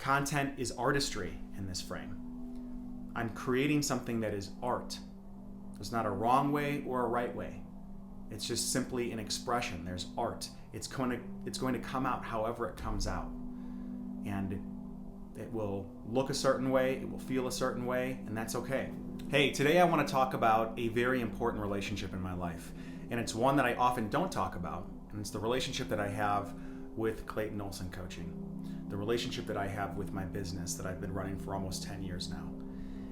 Content is artistry in this frame. I'm creating something that is art. There's not a wrong way or a right way. It's just simply an expression. There's art. It's going to come out however it comes out. And it will look a certain way, it will feel a certain way, and that's okay. Hey, today I want to talk about a very important relationship in my life. And it's one that I often don't talk about. And it's the relationship that I have with Clayton Olson Coaching. The relationship that I have with my business that I've been running for almost 10 years now.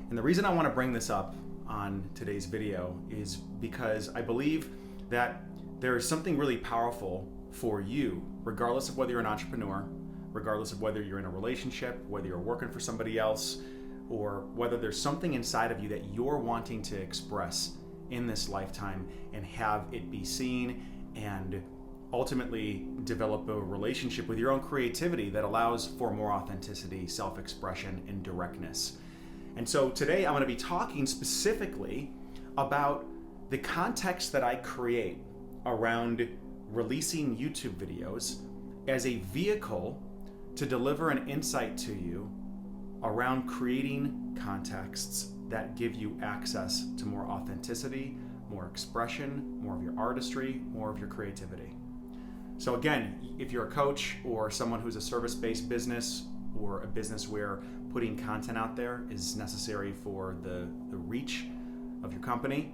And the reason I want to bring this up on today's video is because I believe that there is something really powerful for you, regardless of whether you're an entrepreneur, regardless of whether you're in a relationship, whether you're working for somebody else, or whether there's something inside of you that you're wanting to express in this lifetime and have it be seen and ultimately develop a relationship with your own creativity that allows for more authenticity, self-expression, and directness. And so today I'm going to be talking specifically about the context that I create around releasing YouTube videos as a vehicle to deliver an insight to you around creating contexts that give you access to more authenticity, more expression, more of your artistry, more of your creativity. So again, if you're a coach or someone who's a service-based business or a business where putting content out there is necessary for the reach of your company,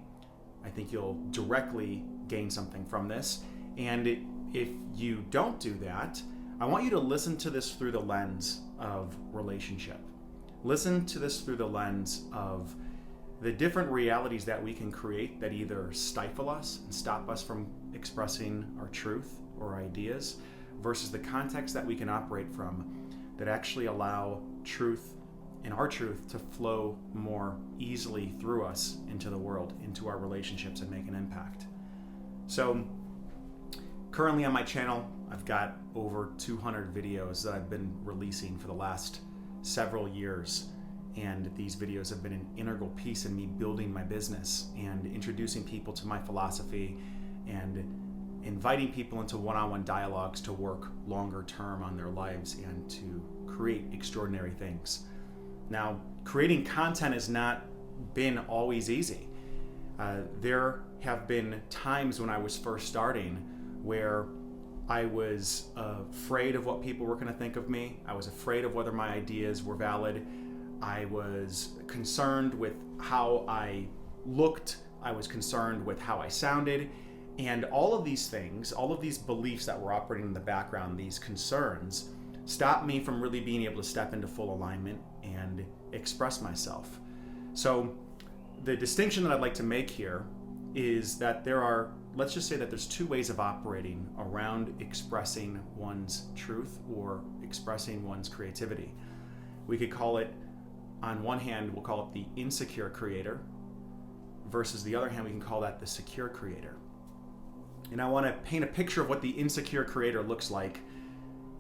I think you'll directly gain something from this. And if you don't do that, I want you to listen to this through the lens of relationship. Listen to this through the lens of the different realities that we can create that either stifle us and stop us from expressing our truth or ideas versus the context that we can operate from that actually allow truth and our truth to flow more easily through us into the world, into our relationships, and make an impact. So currently on my channel, I've got over 200 videos that I've been releasing for the last several years. And these videos have been an integral piece in me building my business and introducing people to my philosophy and inviting people into one-on-one dialogues to work longer term on their lives and to create extraordinary things. Now, creating content has not been always easy. There have been times when I was first starting where I was afraid of what people were going to think of me. I was afraid of whether my ideas were valid. I was concerned with how I looked. I was concerned with how I sounded. And all of these things, all of these beliefs that were operating in the background, these concerns, stopped me from really being able to step into full alignment and express myself. So the distinction that I'd like to make here is that let's just say that there's two ways of operating around expressing one's truth or expressing one's creativity. We could call it, on one hand, we'll call it the insecure creator, versus the other hand, we can call that the secure creator. And I want to paint a picture of what the insecure creator looks like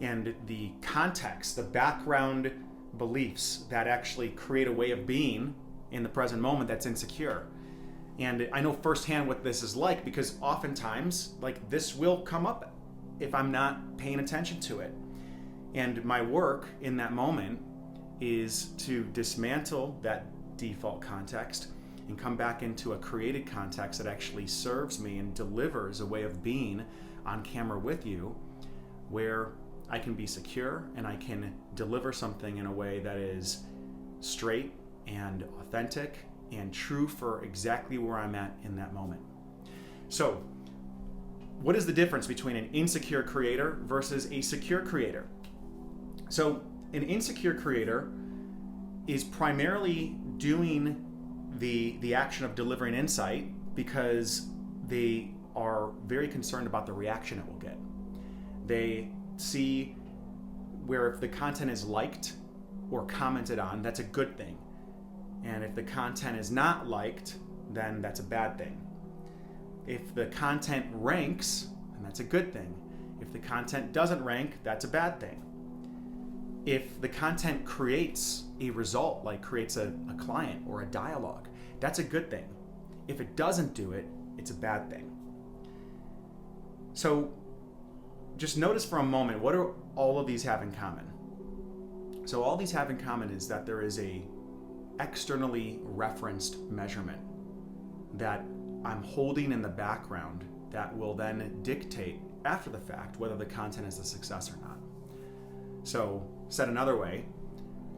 and the context, the background beliefs that actually create a way of being in the present moment that's insecure. And I know firsthand what this is like because oftentimes, this will come up if I'm not paying attention to it. And my work in that moment is to dismantle that default context and come back into a created context that actually serves me and delivers a way of being on camera with you where I can be secure and I can deliver something in a way that is straight and authentic and true for exactly where I'm at in that moment. So, what is the difference between an insecure creator versus a secure creator? So, an insecure creator is primarily doing the action of delivering insight because they are very concerned about the reaction it will get. They see where if the content is liked or commented on, that's a good thing. And if the content is not liked, then that's a bad thing. If the content ranks, then that's a good thing. If the content doesn't rank, that's a bad thing. If the content creates a result, like creates a client or a dialogue, that's a good thing. If it doesn't do it, it's a bad thing. So just notice for a moment, what do all of these have in common? So all these have in common is that there is a externally referenced measurement that I'm holding in the background that will then dictate after the fact whether the content is a success or not. So said another way,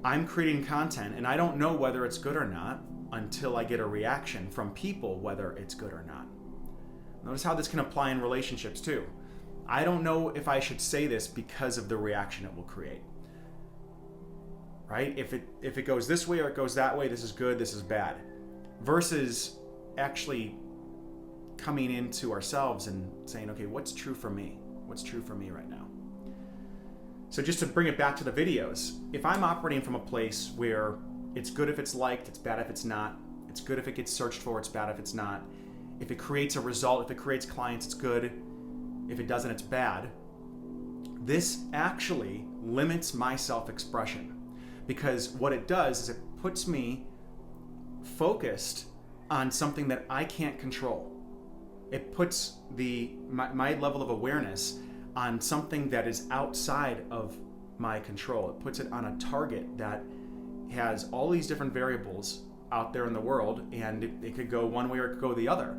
I'm creating content and I don't know whether it's good or not until I get a reaction from people whether it's good or not. Notice how this can apply in relationships too. I don't know if I should say this because of the reaction it will create. Right? If it goes this way or it goes that way, this is good, this is bad. Versus actually coming into ourselves and saying, okay, what's true for me? What's true for me right now? So just to bring it back to the videos, if I'm operating from a place where it's good if it's liked, it's bad if it's not, it's good if it gets searched for, it's bad if it's not, if it creates a result, if it creates clients, it's good, if it doesn't, it's bad, this actually limits my self-expression, because what it does is it puts me focused on something that I can't control. It puts my level of awareness on something that is outside of my control. It puts it on a target that has all these different variables out there in the world, and it could go one way or it could go the other,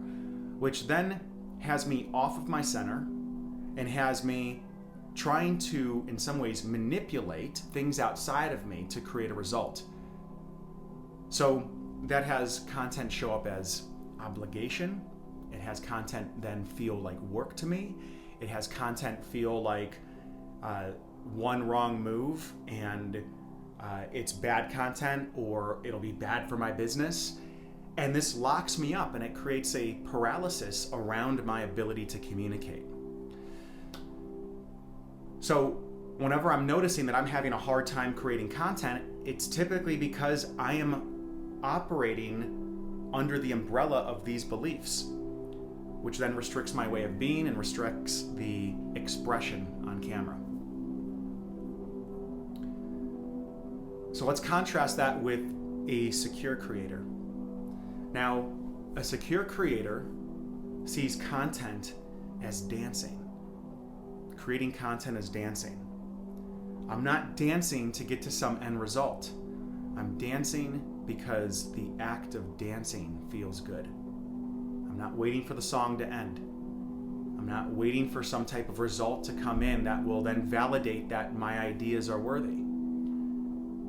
which then has me off of my center and has me trying to, in some ways, manipulate things outside of me to create a result. So that has content show up as obligation. It has content then feel like work to me. It has content feel like one wrong move and it's bad content, or it'll be bad for my business. And this locks me up and it creates a paralysis around my ability to communicate. So whenever I'm noticing that I'm having a hard time creating content, it's typically because I am operating under the umbrella of these beliefs, which then restricts my way of being and restricts the expression on camera. So let's contrast that with a secure creator. Now, a secure creator sees content as dancing. Creating content as dancing. I'm not dancing to get to some end result. I'm dancing because the act of dancing feels good. I'm not waiting for the song to end. I'm not waiting for some type of result to come in that will then validate that my ideas are worthy.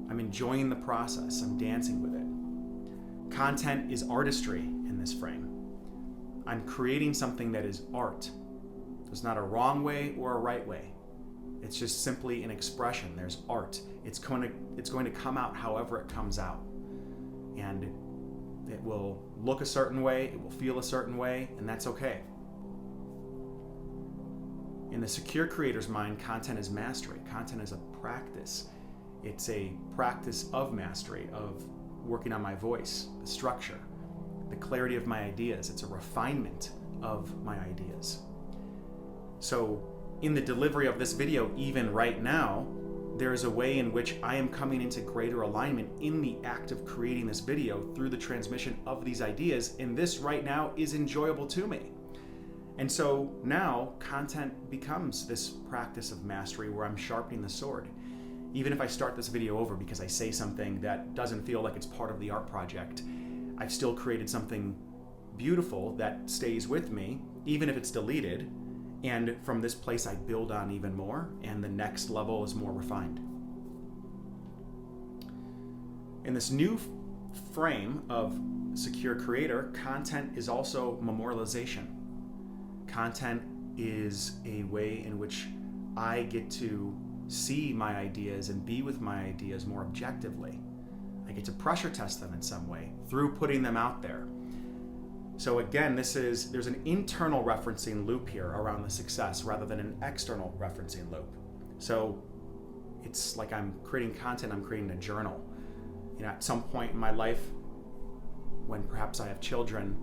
I'm enjoying the process. I'm dancing with it. Content is artistry in this frame. I'm creating something that is art. There's not a wrong way or a right way. It's just simply an expression. There's art. It's going to come out however it comes out. And it will look a certain way, it will feel a certain way, and that's okay. In the secure creator's mind, content is mastery. Content is a practice. It's a practice of mastery, of working on my voice, the structure, the clarity of my ideas. It's a refinement of my ideas. So in the delivery of this video, even right now, there is a way in which I am coming into greater alignment in the act of creating this video through the transmission of these ideas, and this right now is enjoyable to me. And so now content becomes this practice of mastery where I'm sharpening the sword. Even if I start this video over because I say something that doesn't feel like it's part of the art project, I've still created something beautiful that stays with me, even if it's deleted. And from this place, I build on even more, and the next level is more refined. In this new frame of secure creator, content is also memorialization. Content is a way in which I get to see my ideas and be with my ideas more objectively. I get to pressure test them in some way through putting them out there. So again, there's an internal referencing loop here around the success rather than an external referencing loop. So it's like I'm creating content, I'm creating a journal. At some point in my life, when perhaps I have children,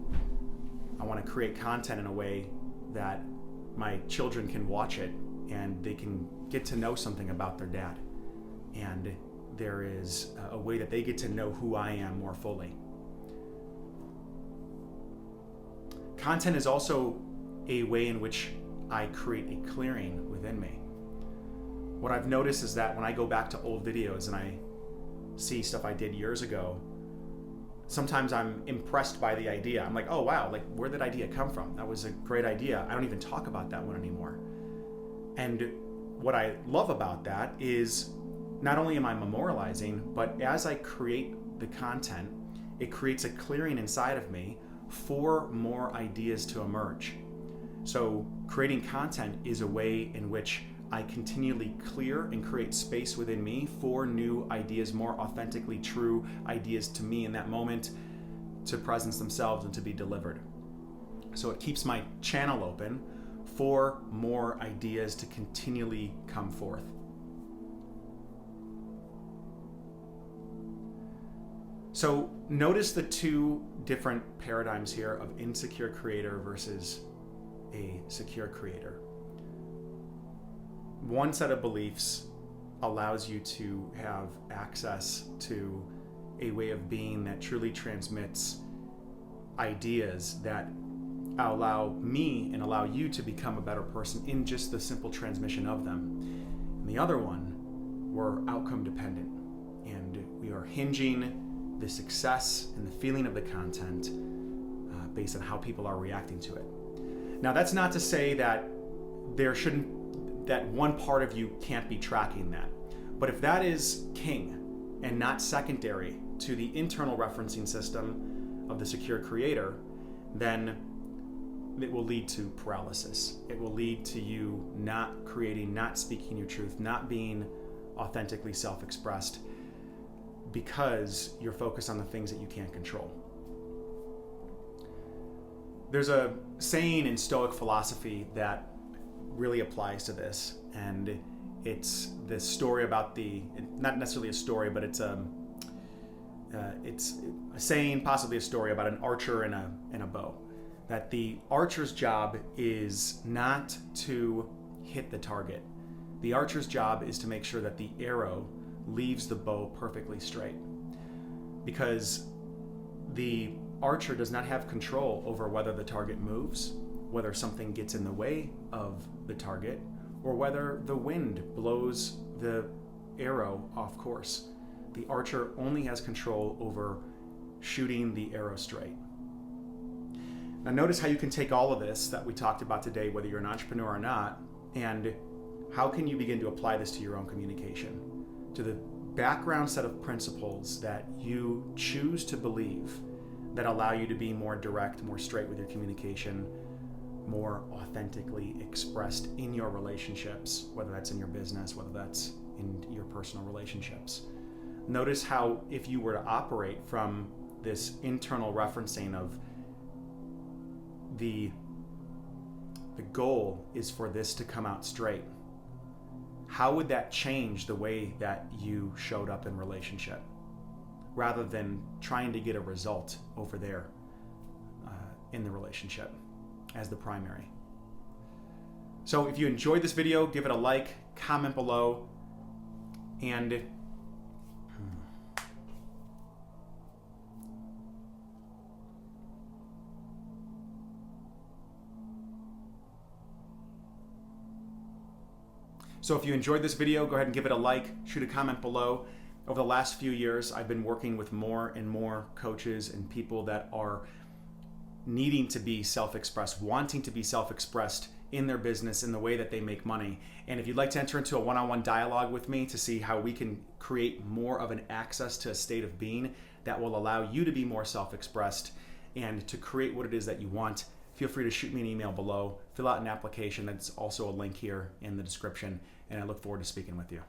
I want to create content in a way that my children can watch it and they can get to know something about their dad. And there is a way that they get to know who I am more fully. Content is also a way in which I create a clearing within me. what I've noticed is that when I go back to old videos and I see stuff I did years ago, sometimes I'm impressed by the idea. I'm like, oh wow, like where did that idea come from? That was a great idea. I don't even talk about that one anymore. And what I love about that is not only am I memorializing, but as I create the content, it creates a clearing inside of me for more ideas to emerge. So creating content is a way in which I continually clear and create space within me for new ideas, more authentically true ideas to me in that moment, to presence themselves and to be delivered. So it keeps my channel open for more ideas to continually come forth. So notice the two different paradigms here of insecure creator versus a secure creator. One set of beliefs allows you to have access to a way of being that truly transmits ideas that allow me and allow you to become a better person in just the simple transmission of them. And the other one, we're outcome dependent, and we are hinging the success and the feeling of the content based on how people are reacting to it. Now, that's not to say that that one part of you can't be tracking that. But if that is king and not secondary to the internal referencing system of the secure creator, then it will lead to paralysis. It will lead to you not creating, not speaking your truth, not being authentically self-expressed, because you're focused on the things that you can't control. There's a saying in Stoic philosophy that really applies to this, and it's this story about not necessarily a story, but it's a saying, possibly a story about an archer and a bow. That the archer's job is not to hit the target. The archer's job is to make sure that the arrow leaves the bow perfectly straight. Because the archer does not have control over whether the target moves, whether something gets in the way of the target, or whether the wind blows the arrow off course. The archer only has control over shooting the arrow straight. Now notice how you can take all of this that we talked about today, whether you're an entrepreneur or not, and how can you begin to apply this to your own communication, to the background set of principles that you choose to believe that allow you to be more direct, more straight with your communication, more authentically expressed in your relationships, whether that's in your business, whether that's in your personal relationships. Notice how if you were to operate from this internal referencing of the goal is for this to come out straight, how would that change the way that you showed up in relationship, rather than trying to get a result over there in the relationship as the primary? So if you enjoyed this video, give it a like, comment below, and So if you enjoyed this video, go ahead and give it a like, shoot a comment below. Over the last few years, I've been working with more and more coaches and people that are needing to be self-expressed, wanting to be self-expressed in their business, in the way that they make money. And if you'd like to enter into a one-on-one dialogue with me to see how we can create more of an access to a state of being that will allow you to be more self-expressed and to create what it is that you want, feel free to shoot me an email below, fill out an application. That's also a link here in the description, and I look forward to speaking with you.